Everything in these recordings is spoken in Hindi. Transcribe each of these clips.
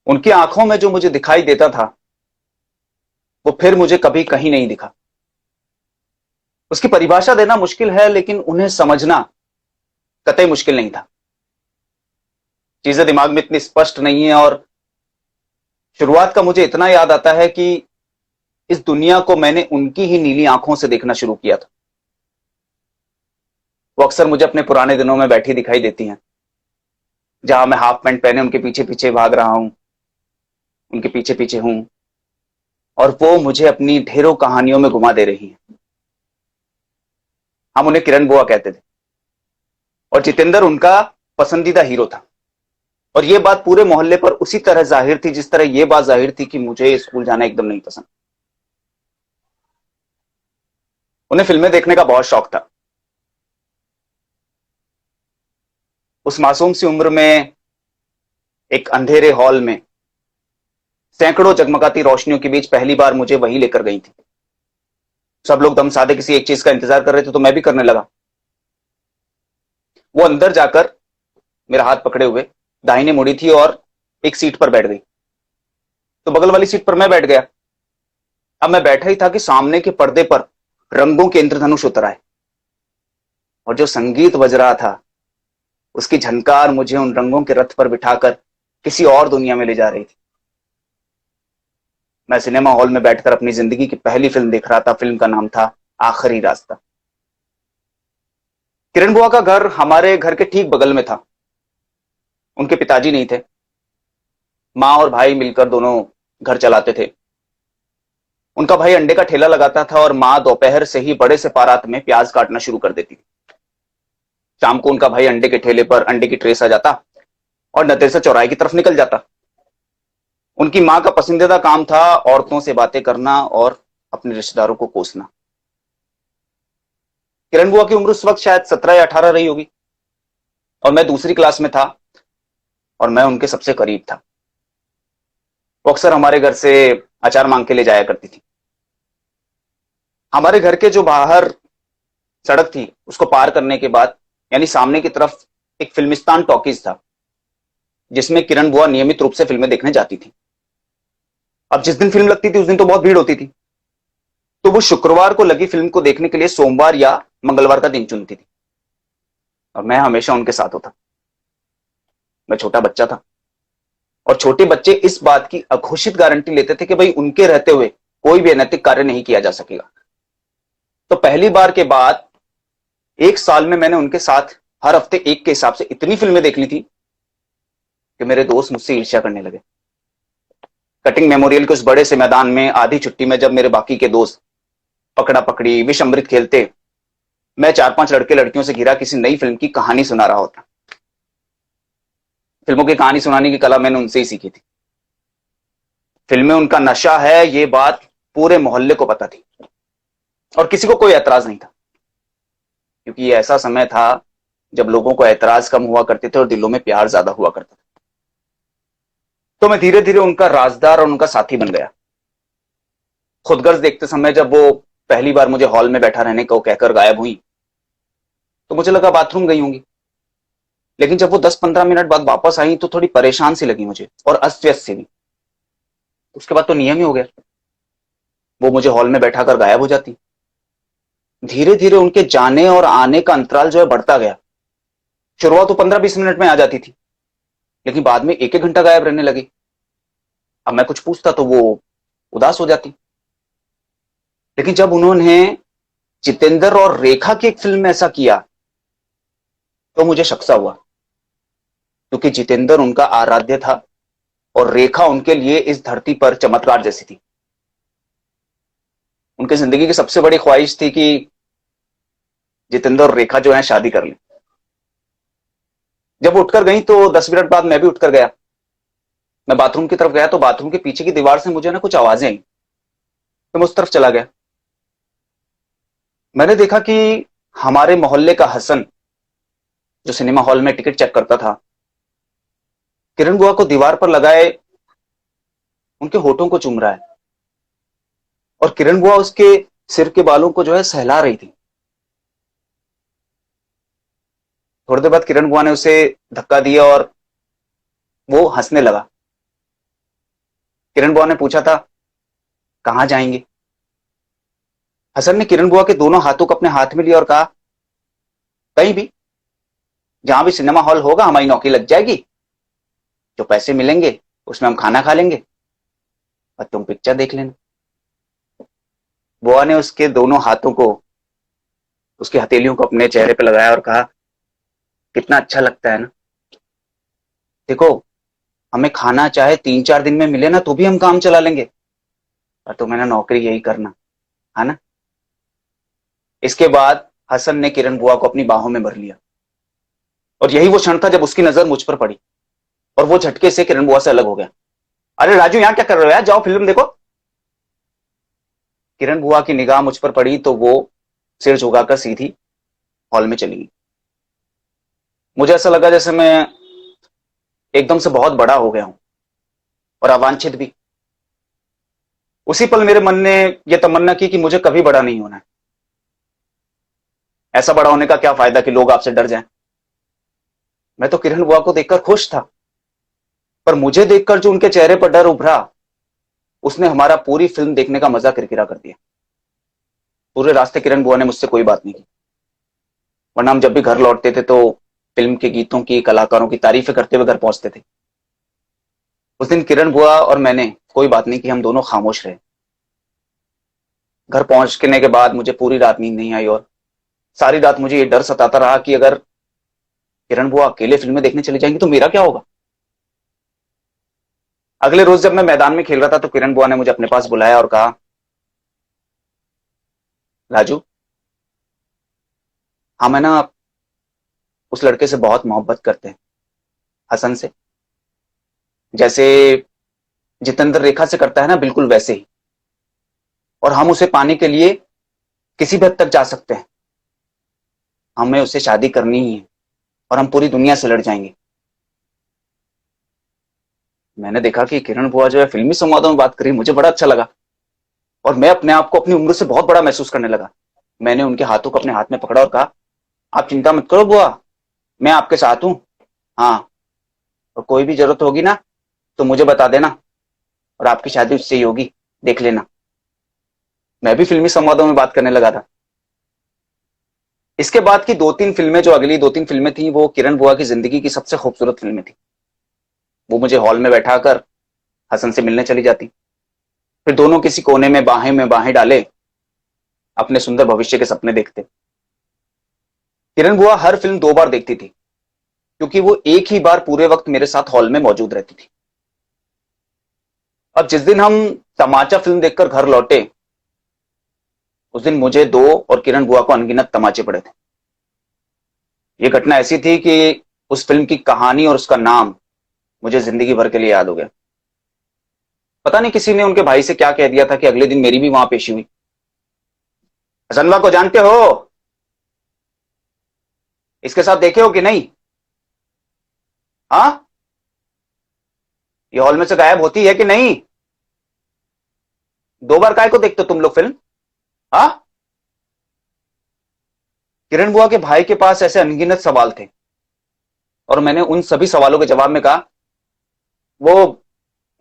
उनकी आंखों में जो मुझे दिखाई देता था वो फिर मुझे कभी कहीं नहीं दिखा। उसकी परिभाषा देना मुश्किल है, लेकिन उन्हें समझना कतई मुश्किल नहीं था। चीजें दिमाग में इतनी स्पष्ट नहीं है, और शुरुआत का मुझे इतना याद आता है कि इस दुनिया को मैंने उनकी ही नीली आंखों से देखना शुरू किया था। वो अक्सर मुझे अपने पुराने दिनों में बैठी दिखाई देती हैं, जहां मैं हाफ पैंट पहने उनके पीछे पीछे भाग रहा हूं, उनके पीछे पीछे हूं, और वो मुझे अपनी ढेरों कहानियों में घुमा दे रही हैं। हम उन्हें किरण बुआ कहते थे, और जितेंद्र उनका पसंदीदा हीरो था। और यह बात पूरे मोहल्ले पर उसी तरह जाहिर थी जिस तरह यह बात जाहिर थी कि मुझे स्कूल जाना एकदम नहीं पसंद। उन्हें फिल्में देखने का बहुत शौक था। उस मासूम सी उम्र में एक अंधेरे हॉल में सैकड़ों जगमगाती रोशनियों के बीच पहली बार मुझे वही लेकर गई थी। सब लोग दम साधे किसी एक चीज का इंतजार कर रहे थे, तो मैं भी करने लगा। वो अंदर जाकर मेरा हाथ पकड़े हुए दाहिने मुड़ी थी और एक सीट पर बैठ गई, तो बगल वाली सीट पर मैं बैठ गया। अब मैं बैठा ही था कि सामने के पर्दे पर रंगों के इंद्रधनुष उतर आए, और जो संगीत बज रहा था उसकी झनकार मुझे उन रंगों के रथ पर बिठाकर किसी और दुनिया में ले जा रही थी। मैं सिनेमा हॉल में बैठकर अपनी जिंदगी की पहली फिल्म देख रहा था। फिल्म का नाम था आखिरी रास्ता। किरण बुआ का घर हमारे घर के ठीक बगल में था। उनके पिताजी नहीं थे, माँ और भाई मिलकर दोनों घर चलाते थे। उनका भाई अंडे का ठेला लगाता था, और माँ दोपहर से ही बड़े से पारात में प्याज काटना शुरू कर देती थी। शाम को उनका भाई अंडे के ठेले पर अंडे की ट्रे सजाता और नदेर से चौराहे की तरफ निकल जाता। उनकी माँ का पसंदीदा काम था औरतों से बातें करना और अपने रिश्तेदारों को कोसना। किरण बुआ की उम्र उस वक्त शायद 17 या 18 रही होगी, और मैं दूसरी क्लास में था, और मैं उनके सबसे करीब था। वो अक्सर हमारे घर से अचार मांग के ले जाया करती थी। हमारे घर के जो बाहर सड़क थी उसको पार करने के बाद, यानी सामने की तरफ, एक फिल्मिस्तान टॉकीज था जिसमें किरण बुआ नियमित रूप से फिल्में देखने जाती थी। अब जिस दिन फिल्म लगती थी उस दिन तो बहुत भीड़ होती थी, तो वो शुक्रवार को लगी फिल्म को देखने के लिए सोमवार या मंगलवार का दिन चुनती थी, और मैं हमेशा उनके साथ होता। मैं छोटा बच्चा था, और छोटे बच्चे इस बात की अघोषित गारंटी लेते थे कि भाई उनके रहते हुए कोई भी अनैतिक कार्य नहीं किया जा सकेगा। तो पहली बार के बाद एक साल में मैंने उनके साथ हर हफ्ते एक के हिसाब से इतनी फिल्में देख ली थी कि मेरे दोस्त मुझसे ईर्ष्या करने लगे। कटिंग मेमोरियल के उस बड़े से मैदान में आधी छुट्टी में जब मेरे बाकी के दोस्त पकड़ा पकड़ी विष अमृत खेलते, मैं 4-5 लड़के लड़कियों से घिरा किसी नई फिल्म की कहानी सुना रहा होता। फिल्मों की कहानी सुनाने की कला मैंने उनसे ही सीखी थी। फिल्में उनका नशा है, ये बात पूरे मोहल्ले को पता थी, और किसी को कोई ऐतराज नहीं था, क्योंकि ये ऐसा समय था जब लोगों को ऐतराज कम हुआ करते थे और दिलों में प्यार ज्यादा हुआ करता था। तो मैं धीरे धीरे उनका राजदार और उनका साथी बन गया। खुदगर्ज देखते समय जब वो पहली बार मुझे हॉल में बैठा रहने को कहकर गायब हुई, तो मुझे लगा बाथरूम गई होंगी। लेकिन जब वो 10-15 मिनट बाद वापस आई तो थोड़ी परेशान सी लगी मुझे, और अस्त व्यस्त सी भी। उसके बाद तो नियम ही हो गया, वो मुझे हॉल में बैठा कर गायब हो जाती। धीरे धीरे उनके जाने और आने का अंतराल जो है बढ़ता गया। शुरुआत तो 15-20 मिनट में आ जाती थी, लेकिन बाद में एक एक घंटा गायब रहने लगी। अब मैं कुछ पूछता तो वो उदास हो जाती। लेकिन जब उन्होंने जितेंद्र और रेखा की एक फिल्म में ऐसा किया तो मुझे शक सा हुआ, क्योंकि जितेंद्र उनका आराध्य था और रेखा उनके लिए इस धरती पर चमत्कार जैसी थी। उनकी जिंदगी की सबसे बड़ी ख्वाहिश थी कि जितेंद्र और रेखा जो है शादी कर ली। जब वो उठकर गई तो 10 मिनट बाद मैं भी उठकर गया। मैं बाथरूम की तरफ गया तो बाथरूम के पीछे की दीवार से मुझे ना कुछ आवाजें आई, तो मैं उस तरफ चला गया। मैंने देखा कि हमारे मोहल्ले का हसन, जो सिनेमा हॉल में टिकट चेक करता था, किरण बुआ को दीवार पर लगाए उनके होठों को चूम रहा है, और किरण बुआ उसके सिर के बालों को जो है सहला रही थी। थोड़ी देर बाद किरण बुआ ने उसे धक्का दिया और वो हंसने लगा। किरण बुआ ने पूछा था, कहां जाएंगे? हसन ने किरण बुआ के दोनों हाथों को अपने हाथ में लिया और कहा, कहीं भी, जहां भी सिनेमा हॉल होगा हमारी नौकरी लग जाएगी, जो पैसे मिलेंगे उसमें हम खाना खा लेंगे और तुम पिक्चर देख लेना। बुआ ने उसके दोनों हाथों को, उसकी हथेलियों को अपने चेहरे पर लगाया और कहा, कितना अच्छा लगता है ना। देखो, हमें खाना चाहे 3-4 दिन में मिले ना तो भी हम काम चला लेंगे, और तुम्हें ना नौकरी यही करना है ना। इसके बाद हसन ने किरण बुआ को अपनी बाहों में भर लिया, और यही वो क्षण था जब उसकी नजर मुझ पर पड़ी और वो झटके से किरण बुआ से अलग हो गया। अरे राजू, यहां क्या कर रहे हो यार, जाओ फिल्म देखो। किरण बुआ की निगाह मुझ पर पड़ी तो वो सिर झुकाकर सीधी हॉल में चली गई। मुझे ऐसा लगा जैसे मैं एकदम से बहुत बड़ा हो गया हूं, और अवांछित भी। उसी पल मेरे मन ने यह तमन्ना की कि मुझे कभी बड़ा नहीं होना है। ऐसा बड़ा होने का क्या फायदा कि लोग आपसे डर जाएं। मैं तो किरण बुआ को देखकर खुश था, पर मुझे देखकर जो उनके चेहरे पर डर उभरा, उसने हमारा पूरी फिल्म देखने का मजा किरकिरा कर दिया। पूरे रास्ते किरण बुआ ने मुझसे कोई बात नहीं की, वरना हम जब भी घर लौटते थे तो फिल्म के गीतों की, कलाकारों की तारीफें करते हुए घर पहुंचते थे। उस दिन किरण बुआ और मैंने कोई बात नहीं की, हम दोनों खामोश रहे। घर पहुंचने के बाद मुझे पूरी रात नींद नहीं आई, और सारी रात मुझे ये डर सताता रहा कि अगर किरण बुआ अकेले फिल्में देखने चली जाएंगी तो मेरा क्या होगा। अगले रोज जब मैं मैदान में खेल रहा था तो किरण बुआ ने मुझे अपने पास बुलाया और कहा, राजू, हम है ना उस लड़के से बहुत मोहब्बत करते हैं, हसन से, जैसे जितेंद्र रेखा से करता है ना, बिल्कुल वैसे ही। और हम उसे पाने के लिए किसी भी हद तक जा सकते हैं। हमें उससे शादी करनी ही है, और हम पूरी दुनिया से लड़ जाएंगे। मैंने देखा कि किरण बुआ जो है फिल्मी संवादों में बात करी, मुझे बड़ा अच्छा लगा, और मैं अपने आप को अपनी उम्र से बहुत बड़ा महसूस करने लगा। मैंने उनके हाथों को अपने हाथ में पकड़ा और कहा, आप चिंता मत करो बुआ, मैं आपके साथ हूं। हाँ, और कोई भी जरूरत होगी ना तो मुझे बता देना, और आपकी शादी उससे ही होगी, देख लेना। मैं भी फिल्मी संवादों में बात करने लगा था। इसके बाद की 2-3 फिल्में, जो अगली 2-3 फिल्में थी, वो किरण बुआ की जिंदगी की सबसे खूबसूरत फिल्में थी। वो मुझे हॉल में बैठाकर हसन से मिलने चली जाती, फिर दोनों किसी कोने में बाहें डाले अपने सुंदर भविष्य के सपने देखते। किरण बुआ हर फिल्म 2 बार देखती थी, क्योंकि वो एक ही बार पूरे वक्त मेरे साथ हॉल में मौजूद रहती थी। अब जिस दिन हम तमाचा फिल्म देखकर घर लौटे, उस दिन मुझे 2 और किरण बुआ को अनगिनत तमाचे पड़े थे। यह घटना ऐसी थी कि उस फिल्म की कहानी और उसका नाम मुझे जिंदगी भर के लिए याद हो गया। पता नहीं किसी ने उनके भाई से क्या कह दिया था कि अगले दिन मेरी भी वहां पेशी हुई। हसनवा को जानते हो? इसके साथ देखे हो कि नहीं? हाँ, ये हॉल में से गायब होती है कि नहीं? 2 बार काय को देखते हो तुम लोग फिल्म? हाँ। किरण बुआ के भाई के पास ऐसे अनगिनत सवाल थे, और मैंने उन सभी सवालों के जवाब में कहा, वो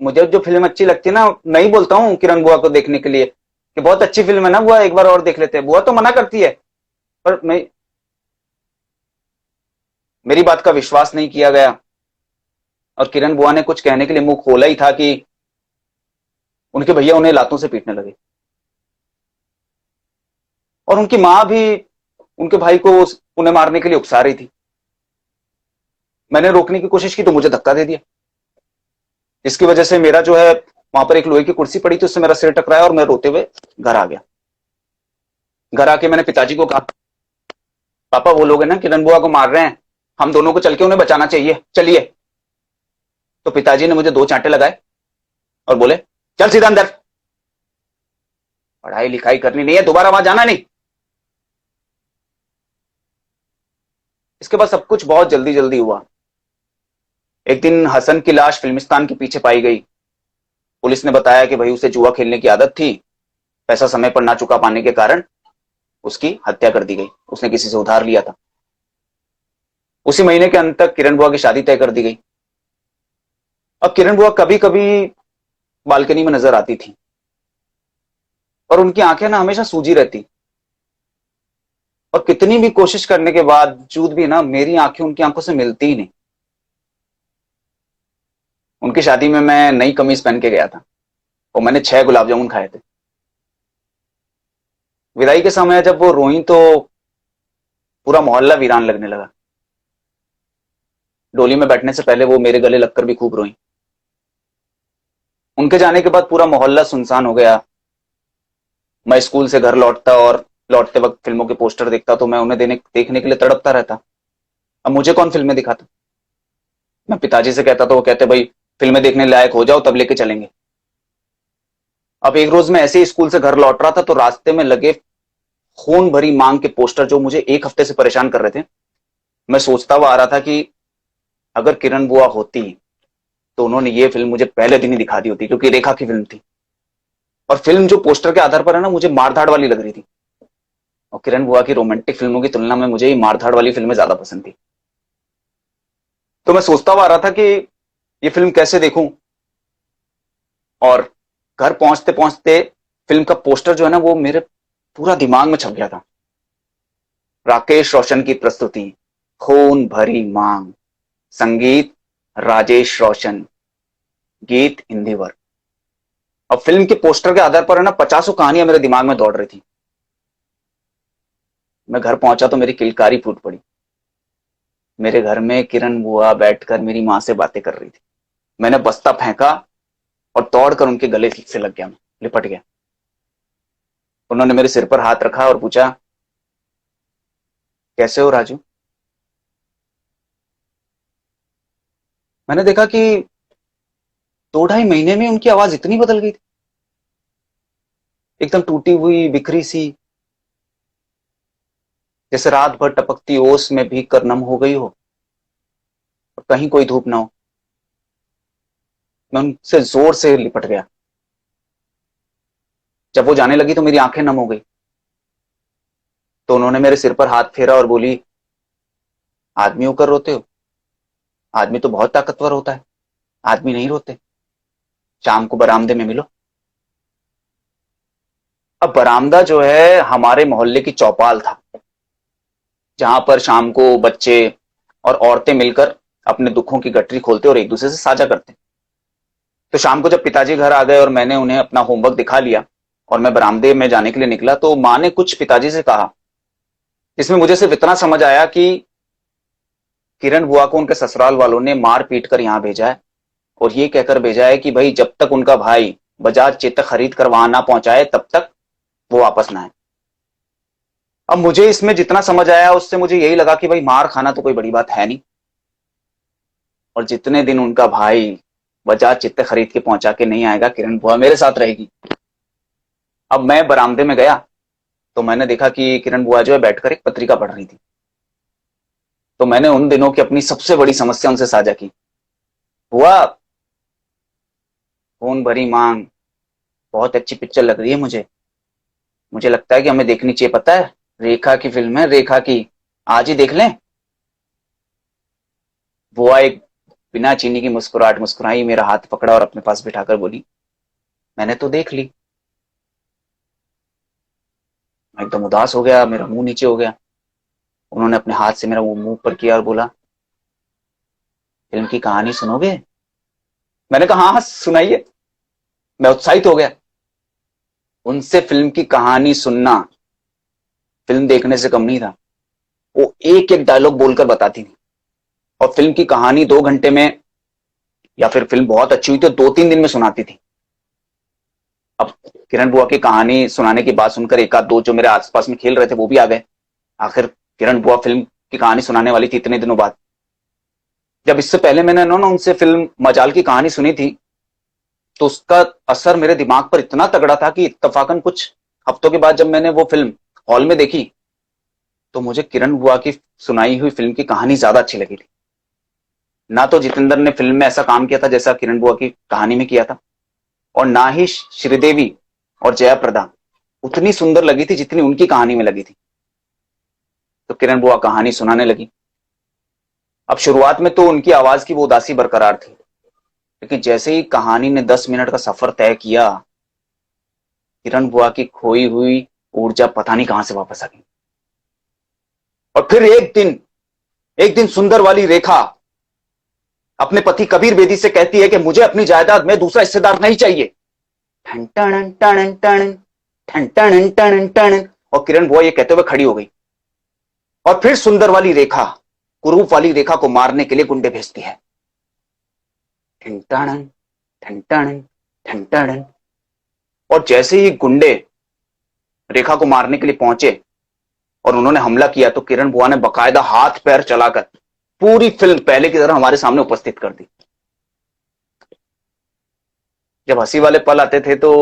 मुझे जो फिल्म अच्छी लगती है ना, नहीं बोलता हूं किरण बुआ को देखने के लिए कि बहुत अच्छी फिल्म है ना बुआ, एक बार और देख लेते हैं। बुआ तो मना करती है, पर मेरी बात का विश्वास नहीं किया गया, और किरण बुआ ने कुछ कहने के लिए मुंह खोला ही था कि उनके भैया उन्हें लातों से पीटने लगे, और उनकी मां भी उनके भाई को उन्हें मारने के लिए उकसा रही थी। मैंने रोकने की कोशिश की तो मुझे धक्का दे दिया, जिसकी वजह से मेरा जो है वहां पर एक लोहे की कुर्सी पड़ी थी, उससे मेरा सिर टकराया और मैं रोते हुए घर आ गया। घर आके मैंने पिताजी को कहा, पापा वो लोग है ना किरण बुआ को मार रहे हैं, हम दोनों को चल के उन्हें बचाना चाहिए, चलिए। तो पिताजी ने मुझे 2 चांटे लगाए और बोले, चल सीधा अंदर, पढ़ाई लिखाई करनी नहीं है, दोबारा वहां जाना नहीं। इसके बाद सब कुछ बहुत जल्दी जल्दी हुआ। एक दिन हसन की लाश फिल्मिस्तान के पीछे पाई गई। पुलिस ने बताया कि भाई उसे जुआ खेलने की आदत थी, पैसा समय पर ना चुका पाने के कारण उसकी हत्या कर दी गई, उसने किसी से उधार लिया था। उसी महीने के अंत तक किरण बुआ की शादी तय कर दी गई। अब किरण बुआ कभी कभी बालकनी में नजर आती थी, और उनकी आंखें ना हमेशा सूजी रहती, और कितनी भी कोशिश करने के बावजूद भी ना मेरी आंखें उनकी आंखों से मिलती ही नहीं। उनकी शादी में मैं नई कमीज पहन के गया था, और मैंने 6 गुलाब जामुन खाए थे। विदाई के समय जब वो रोई तो पूरा मोहल्ला वीरान लगने लगा। डोली में बैठने से पहले वो मेरे गले लगकर भी खूब रोई। उनके जाने के बाद पूरा मोहल्ला सुनसान हो गया। मैं स्कूल से घर लौटता और लौटते वक्त फिल्मों के पोस्टर देखता तो मैं उन्हें देखने के लिए तड़पता रहता। अब मुझे कौन फिल्में दिखाता। मैं पिताजी से कहता तो वो कहते भाई फिल्में देखने लायक हो जाओ तब लेके चलेंगे। अब एक रोज मैं ऐसे ही स्कूल से घर लौट रहा था तो रास्ते में लगे खून भरी मांग के पोस्टर जो मुझे एक हफ्ते से परेशान कर रहे थे, मैं सोचता हुआ आ रहा था कि अगर किरण बुआ होती तो उन्होंने ये फिल्म मुझे पहले दिन ही दिखा दी होती, क्योंकि रेखा की फिल्म थी। और फिल्म जो पोस्टर के आधार पर है ना मुझे मारधाड़ वाली लग रही थी, और किरण बुआ की रोमांटिक फिल्मों की तुलना में मुझे ये मारधाड़ वाली फिल्में ज्यादा पसंद थी। तो मैं सोचता हुआ आ रहा था कि ये फिल्म कैसे देखूं, और घर पहुंचते पहुंचते फिल्म का पोस्टर जो है ना वो मेरे पूरा दिमाग में छप गया था। राकेश रोशन की प्रस्तुति, खून भरी मांग, संगीत राजेश रोशन, गीत इंदिवर। अब फिल्म के पोस्टर के आधार पर है ना 50 कहानियां मेरे दिमाग में दौड़ रही थी। मैं घर पहुंचा तो मेरी किलकारी फूट पड़ी। मेरे घर में किरण बुआ बैठकर मेरी मां से बातें कर रही थी। मैंने बस्ता फेंका और दौड़कर उनके गले से लग गया, मैं लिपट गया। उन्होंने मेरे सिर पर हाथ रखा और पूछा, कैसे हो राजू। मैंने देखा कि 2 ढाई महीने में उनकी आवाज इतनी बदल गई थी, एकदम टूटी हुई बिखरी सी, जैसे रात भर टपकती ओस में भीग कर नम हो गई हो और कहीं कोई धूप ना हो। मैं उनसे जोर से लिपट गया। जब वो जाने लगी तो मेरी आंखें नम हो गई। तो उन्होंने मेरे सिर पर हाथ फेरा और बोली, आदमी होकर रोते हो। आदमी तो बहुत ताकतवर होता है, आदमी नहीं रोते। शाम को बरामदे में मिलो। अब बरामदा जो है हमारे मोहल्ले की चौपाल था, जहां पर शाम को बच्चे और औरतें मिलकर अपने दुखों की गठरी खोलते और एक दूसरे से साझा करते। तो शाम को जब पिताजी घर आ गए और मैंने उन्हें अपना होमवर्क दिखा लिया और मैं बरामदे में जाने के लिए निकला, तो मां ने कुछ पिताजी से कहा, इसमें मुझे सिर्फ इतना समझ आया कि किरण बुआ को उनके ससुराल वालों ने मार पीट कर यहां भेजा है, और ये कहकर भेजा है कि भाई जब तक उनका भाई बजाज चेतक खरीद कर वहां ना पहुंचाए तब तक वो वापस ना आए। अब मुझे इसमें जितना समझ आया उससे मुझे यही लगा कि भाई मार खाना तो कोई बड़ी बात है नहीं, और जितने दिन उनका भाई बजाज चित्ते खरीद के पहुंचा के नहीं आएगा किरण बुआ मेरे साथ रहेगी। अब मैं बरामदे में गया तो मैंने देखा कि किरण बुआ जो है बैठकर एक पत्रिका पढ़ रही थी। तो मैंने उन दिनों की अपनी सबसे बड़ी समस्या उनसे साझा की। बुआ, खून भरी मांग बहुत अच्छी पिक्चर लग रही है मुझे। मुझे लगता है कि हमें देखनी चाहिए, पता है रेखा की फिल्म है, रेखा की, आज ही देख लें। बुआ एक बिना चीनी की मुस्कुराहट मुस्कुराई, मेरा हाथ पकड़ा और अपने पास बिठाकर बोली, मैंने तो देख ली। मैं एकदम उदास हो गया, मेरा मुंह नीचे हो गया। उन्होंने अपने हाथ से मेरा वो मुंह पर किया और बोला, फिल्म की कहानी सुनोगे। मैंने कहा हाँ हाँ सुनाइए। मैं उत्साहित हो गया। उनसे फिल्म की कहानी सुनना फिल्म देखने से कम नहीं था। वो एक एक डायलॉग बोलकर बताती थी, और फिल्म की कहानी 2 घंटे में, या फिर फिल्म बहुत अच्छी हुई तो 2-3 दिन में सुनाती थी। अब किरण बुआ की कहानी सुनाने की बात सुनकर एक आध दो जो मेरे आसपास में खेल रहे थे वो भी आ गए। आखिर किरण बुआ फिल्म की कहानी सुनाने वाली थी इतने दिनों बाद। जब इससे पहले मैंने ना उनसे फिल्म मजाल की कहानी सुनी थी तो उसका असर मेरे दिमाग पर इतना तगड़ा था कि इत्तफाकन कुछ हफ्तों के बाद जब मैंने वो फिल्म हॉल में देखी तो मुझे किरण बुआ की सुनाई हुई फिल्म की कहानी ज्यादा अच्छी लगी थी। ना तो जितेंद्र ने फिल्म में ऐसा काम किया था जैसा किरण बुआ की कहानी में किया था, और ना ही श्रीदेवी और जयाप्रदा उतनी सुंदर लगी थी जितनी उनकी कहानी में लगी थी। तो किरण बुआ कहानी सुनाने लगी। अब शुरुआत में तो उनकी आवाज की वो उदासी बरकरार थी, लेकिन जैसे ही कहानी ने 10 मिनट का सफर तय किया, किरण बुआ की खोई हुई ऊर्जा पता नहीं कहां से वापस आ गई। और फिर एक दिन सुंदर वाली रेखा अपने पति कबीर बेदी से कहती है कि मुझे अपनी जायदाद में दूसरा हिस्सेदार नहीं चाहिए। ठन टन टन टन ठन टन टन टन, और किरण बुआ ये कहते हुए खड़ी हो गई। और फिर सुंदर वाली रेखा कुरूप वाली रेखा को मारने के लिए गुंडे भेजती है। ठन टन ठन टन ठन टन, और जैसे ही गुंडे रेखा को मारने के लिए पहुंचे और उन्होंने हमला किया, तो किरण बुआ ने बकायदा हाथ पैर चलाकर पूरी फिल्म पहले की तरह हमारे सामने उपस्थित कर दी। जब हंसी वाले पल आते थे तो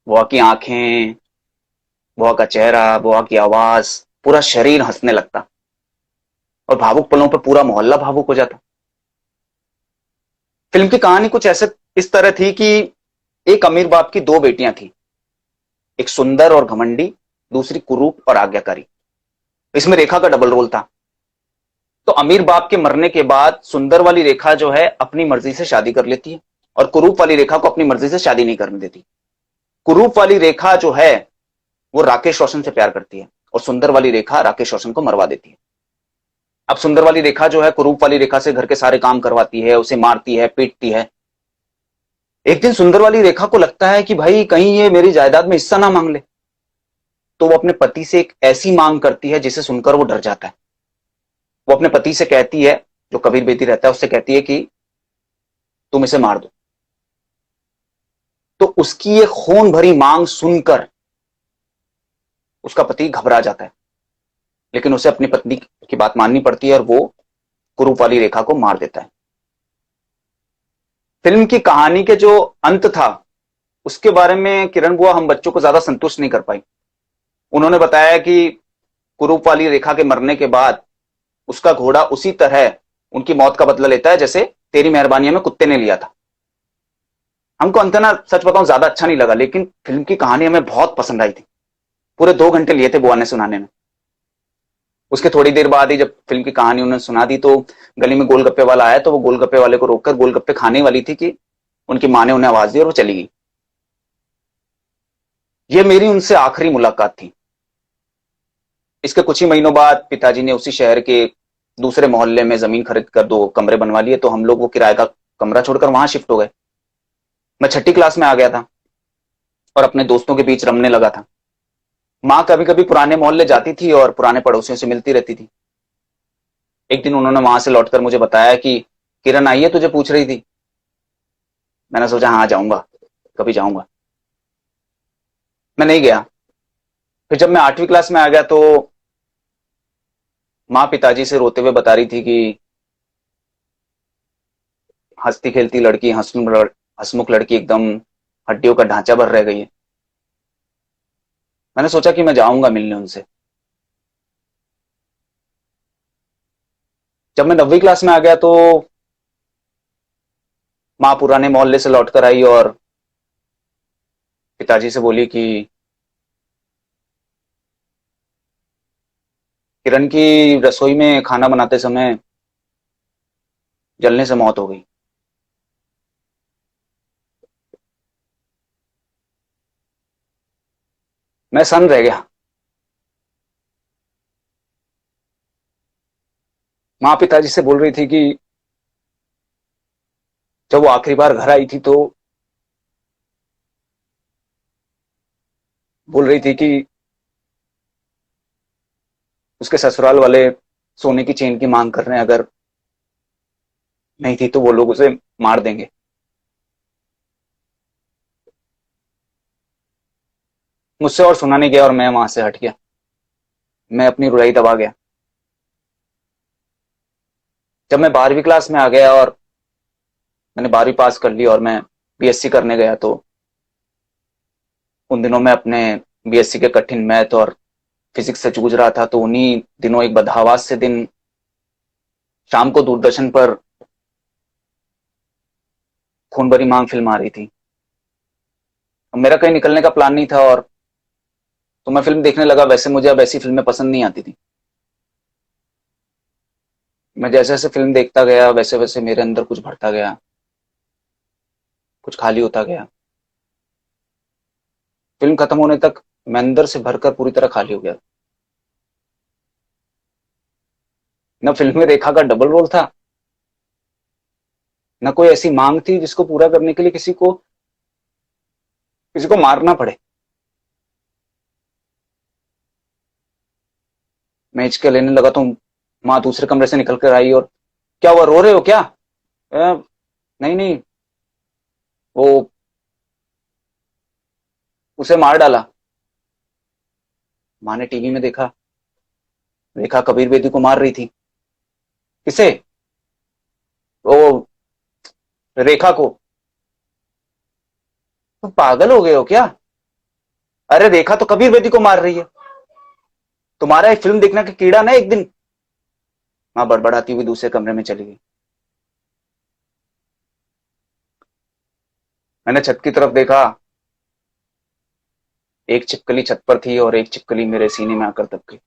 बुआ की आंखें, बुआ का चेहरा, बुआ की आवाज, पूरा शरीर हंसने लगता और भावुक पलों पर पूरा मोहल्ला भावुक हो जाता। फिल्म की कहानी कुछ ऐसे इस तरह थी कि एक अमीर बाप की दो बेटियां थी, एक सुंदर और घमंडी, दूसरी कुरूप और आज्ञाकारी। इसमें रेखा का डबल रोल था। तो अमीर बाप के मरने के बाद सुंदर वाली रेखा जो है अपनी मर्जी से शादी कर लेती है और कुरूप वाली रेखा को अपनी मर्जी से शादी नहीं करने देती। कुरूप वाली रेखा जो है वो राकेश रोशन से प्यार करती है और सुंदर वाली रेखा राकेश रोशन को मरवा देती है। अब सुंदर वाली रेखा जो है कुरूप वाली रेखा से घर के सारे काम करवाती है, उसे मारती है, पीटती है। एक दिन सुंदर वाली रेखा को लगता है कि भाई कहीं ये मेरी जायदाद में हिस्सा ना मांग ले, तो वो अपने पति से एक ऐसी मांग करती है जिसे सुनकर वो डर जाता है। वो अपने पति से कहती है, जो कबीर बेदी रहता है, उससे कहती है कि तुम इसे मार दो। तो उसकी ये खून भरी मांग सुनकर उसका पति घबरा जाता है, लेकिन उसे अपनी पत्नी की बात माननी पड़ती है और वो कुरूप वाली रेखा को मार देता है। फिल्म की कहानी के जो अंत था उसके बारे में किरण बुआ हम बच्चों को ज्यादा संतुष्ट नहीं कर पाई। उन्होंने बताया कि कुरूप वाली रेखा के मरने के बाद उसका घोड़ा उसी तरह उनकी मौत का बदला लेता है जैसे तेरी मेहरबानी में कुत्ते ने लिया था। हमको अंतना सच बताऊं ज्यादा अच्छा नहीं लगा, लेकिन फिल्म की कहानी हमें बहुत पसंद आई थी। पूरे 2 घंटे लिए थे बुआ ने सुनाने में। उसके थोड़ी देर बाद ही जब फिल्म की कहानी उन्होंने सुना दी तो गली में गोलगप्पे वाला आया, तो वो गोलगप्पे वाले को रोककर गोलगप्पे खाने वाली थी कि उनकी मां ने उन्हें आवाज दी और वो चली गई। ये मेरी उनसे आखिरी मुलाकात थी। इसके कुछ ही महीनों बाद पिताजी ने उसी शहर के दूसरे मोहल्ले में जमीन खरीद कर 2 कमरे बनवा लिए, तो हम लोग वो किराए का कमरा छोड़कर वहां शिफ्ट हो गए। मैं 6ठी क्लास में आ गया था और अपने दोस्तों के बीच रमने लगा था। माँ कभी कभी पुराने मोहल्ले जाती थी और पुराने पड़ोसियों से मिलती रहती थी। एक दिन उन्होंने वहां से लौटकर मुझे बताया कि किरण आई है, तुझे पूछ रही थी। मैंने सोचा हाँ जाऊंगा, कभी जाऊंगा। मैं नहीं गया। फिर जब मैं 8वीं क्लास में आ गया तो माँ पिताजी से रोते हुए बता रही थी कि हंसती खेलती लड़की, हंसमुख लड़की एकदम हड्डियों का ढांचा भर रह गई है। मैंने सोचा कि मैं जाऊंगा मिलने उनसे। जब मैं 9वीं क्लास में आ गया तो माँ पुराने मोहल्ले से लौटकर आई और पिताजी से बोली कि किरण की रसोई में खाना बनाते समय जलने से मौत हो गई। मैं सन रह गया। माँ पिताजी से बोल रही थी कि जब वो आखिरी बार घर आई थी तो बोल रही थी कि उसके ससुराल वाले सोने की चेन की मांग कर रहे हैं, अगर नहीं थी तो वो लोग उसे मार देंगे। मुझसे और सुना नहीं गया और मैं वहां से हट गया। मैं अपनी रुलाई दबा गया। जब मैं 12वीं क्लास में आ गया और मैंने 12वीं पास कर ली और मैं बीएससी करने गया, तो उन दिनों में अपने बीएससी के कठिन मैथ और फिजिक्स से जूझ रहा था। तो उन्हीं दिनों एक बदहवास से दिन शाम को दूरदर्शन पर खून भरी मांग फिल्म आ रही थी। मेरा कहीं निकलने का प्लान नहीं था और तो मैं फिल्म देखने लगा। वैसे मुझे अब ऐसी फिल्में पसंद नहीं आती थी। मैं जैसे जैसे फिल्म देखता गया वैसे वैसे मेरे अंदर कुछ भरता गया। कुछ खाली होता गया। फिल्म खत्म होने तक मैं अंदर से भरकर पूरी तरह खाली हो गया। न फिल्म में रेखा का डबल रोल था, न कोई ऐसी मांग थी जिसको पूरा करने के लिए किसी को मारना पड़े। मैं हिचके लेने लगा तो माँ दूसरे कमरे से निकल कर आई और, क्या हुआ, रो रहे हो क्या? नहीं नहीं, वो उसे मार डाला। माँ ने टीवी में देखा, रेखा कबीर बेदी को मार रही थी। किसे? वो रेखा को। तुम पागल हो गए हो क्या? अरे रेखा तो कबीर बेदी को मार रही है। तुम्हारा एक फिल्म देखने का कीड़ा ना एक दिन। माँ बड़बड़ाती हुई दूसरे कमरे में चली गई। मैंने छत की तरफ देखा। एक छिपकली छत पर थी और एक छिपकली मेरे सीने में आकर दब गई।